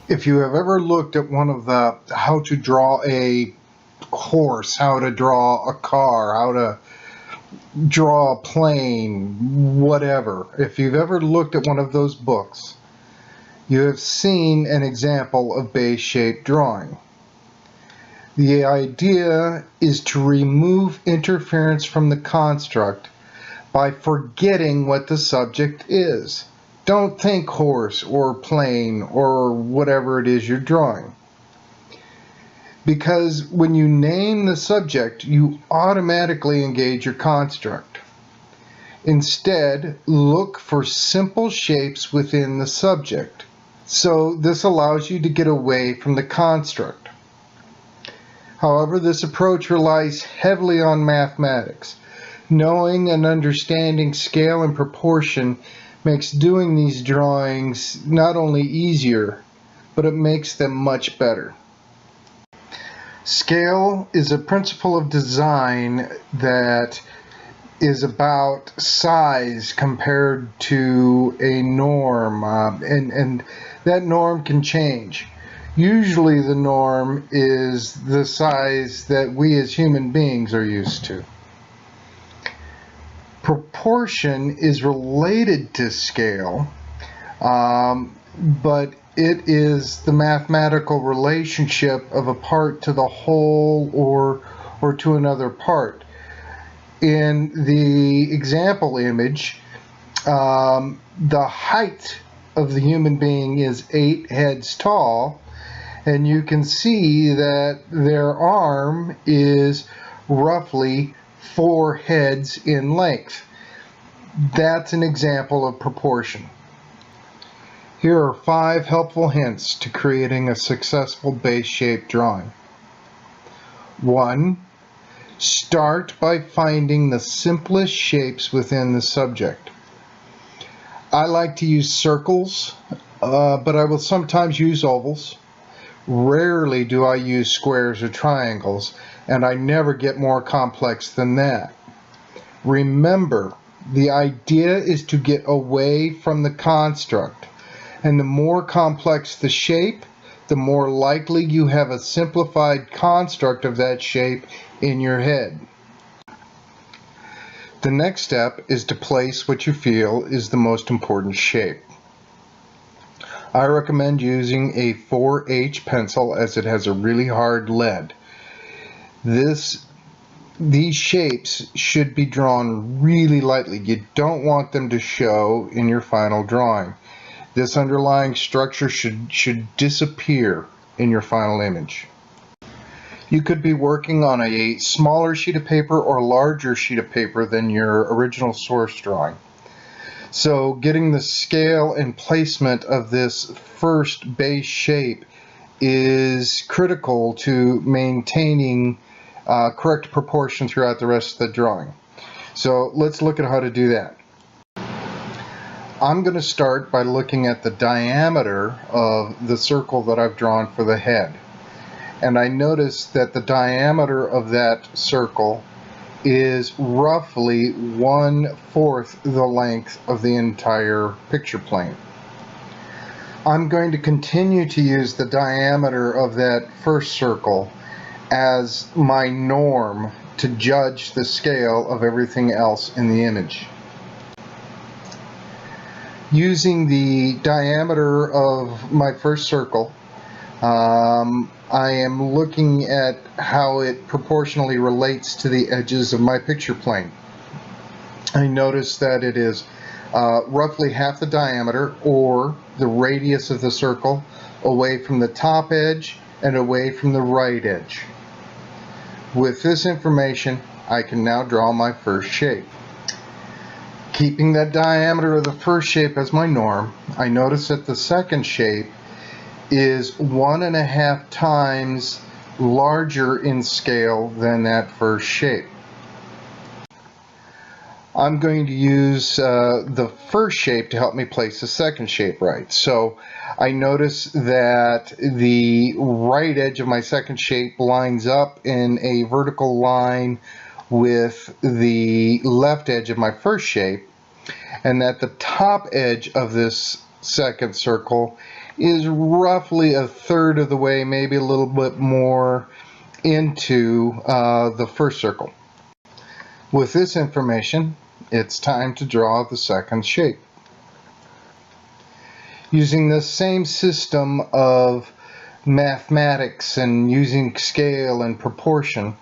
If you have ever looked at one of the how to draw a horse, how to draw a car, how to draw a plane, whatever, if you've ever looked at one of those books, you have seen an example of base-shaped drawing. The idea is to remove interference from the construct by forgetting what the subject is. Don't think horse or plane or whatever it is you're drawing. Because when you name the subject, you automatically engage your construct. Instead, look for simple shapes within the subject. So this allows you to get away from the construct. However, this approach relies heavily on mathematics. Knowing and understanding scale and proportion makes doing these drawings not only easier, but it makes them much better. Scale is a principle of design that is about size compared to a norm, and that norm can change. Usually the norm is the size that we as human beings are used to. Proportion is related to scale, but it is the mathematical relationship of a part to the whole or to another part. In the example image, the height of the human being is 8 heads tall, and you can see that their arm is roughly 4 heads in length. That's an example of proportion. Here are 5 helpful hints to creating a successful base-shaped drawing. 1. Start by finding the simplest shapes within the subject. I like to use circles, but I will sometimes use ovals. Rarely do I use squares or triangles, and I never get more complex than that. Remember, the idea is to get away from the construct, and the more complex the shape, the more likely you have a simplified construct of that shape in your head. The next step is to place what you feel is the most important shape. I recommend using a 4H pencil as it has a really hard lead. These shapes should be drawn really lightly. You don't want them to show in your final drawing. This underlying structure should disappear in your final image. You could be working on a smaller sheet of paper or a larger sheet of paper than your original source drawing. So getting the scale and placement of this first base shape is critical to maintaining correct proportion throughout the rest of the drawing. So let's look at how to do that. I'm going to start by looking at the diameter of the circle that I've drawn for the head. And I notice that the diameter of that circle is roughly 1/4 the length of the entire picture plane. I'm going to continue to use the diameter of that first circle as my norm to judge the scale of everything else in the image. Using the diameter of my first circle, I am looking at how it proportionally relates to the edges of my picture plane. I notice that it is roughly half the diameter, or the radius of the circle, away from the top edge and away from the right edge. With this information, I can now draw my first shape. Keeping that diameter of the first shape as my norm, I notice that the second shape is 1.5 times larger in scale than that first shape. I'm going to use the first shape to help me place the second shape right. So I notice that the right edge of my second shape lines up in a vertical line with the left edge of my first shape, and that the top edge of this second circle is roughly a third of the way, maybe a little bit more, into the first circle. With this information, it's time to draw the second shape. Using the same system of mathematics and using scale and proportion,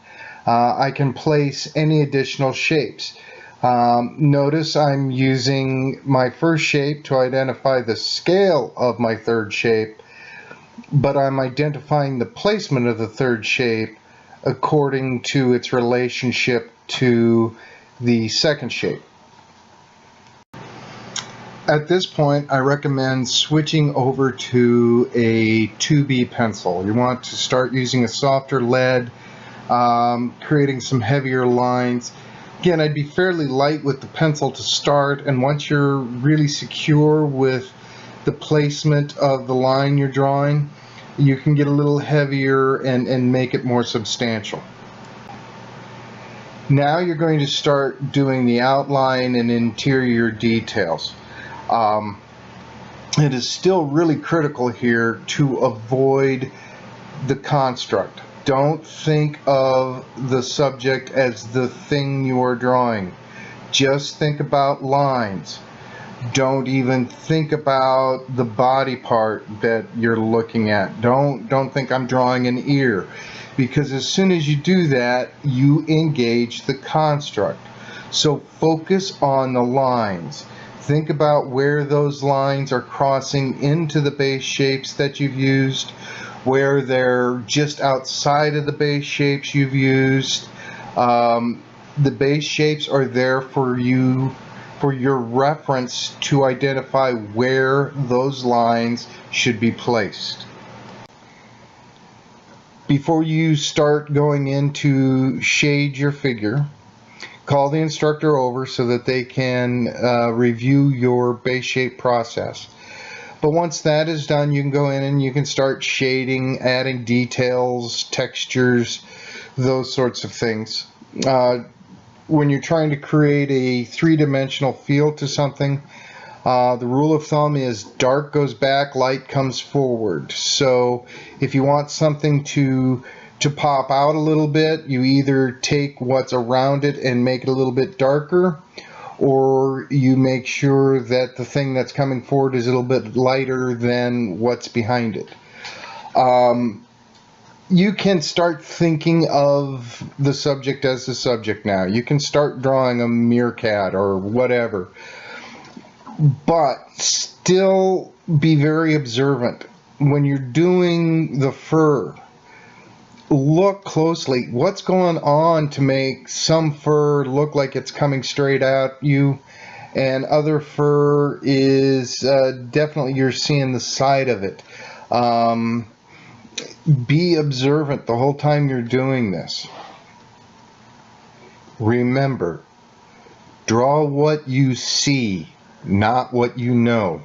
I can place any additional shapes. Notice I'm using my first shape to identify the scale of my third shape, but I'm identifying the placement of the third shape according to its relationship to the second shape. At this point, I recommend switching over to a 2B pencil. You want to start using a softer lead, creating some heavier lines. Again, I'd be fairly light with the pencil to start, and once you're really secure with the placement of the line you're drawing, you can get a little heavier and make it more substantial. Now you're going to start doing the outline and interior details. It is still really critical here to avoid the construct. Don't think of the subject as the thing you are drawing. Just think about lines. Don't even think about the body part that you're looking at. Don't think I'm drawing an ear, because as soon as you do that, you engage the construct. So focus on the lines. Think about where those lines are crossing into the base shapes that you've used, where they're just outside of the base shapes you've used. The base shapes are there for you, for your reference to identify where those lines should be placed. Before you start going in to shade your figure, call the instructor over so that they can review your base shape process. But once that is done, you can go in and you can start shading, adding details, textures, those sorts of things. When you're trying to create a three-dimensional feel to something, the rule of thumb is dark goes back, light comes forward. So if you want something to pop out a little bit, you either take what's around it and make it a little bit darker, or you make sure that the thing that's coming forward is a little bit lighter than what's behind it. You can start thinking of the subject as the subject now. You can start drawing a meerkat or whatever, but still be very observant. When you're doing the fur, look closely. What's going on to make some fur look like it's coming straight at you, and other fur is definitely you're seeing the side of it. Be observant the whole time you're doing this. Remember, draw what you see, not what you know.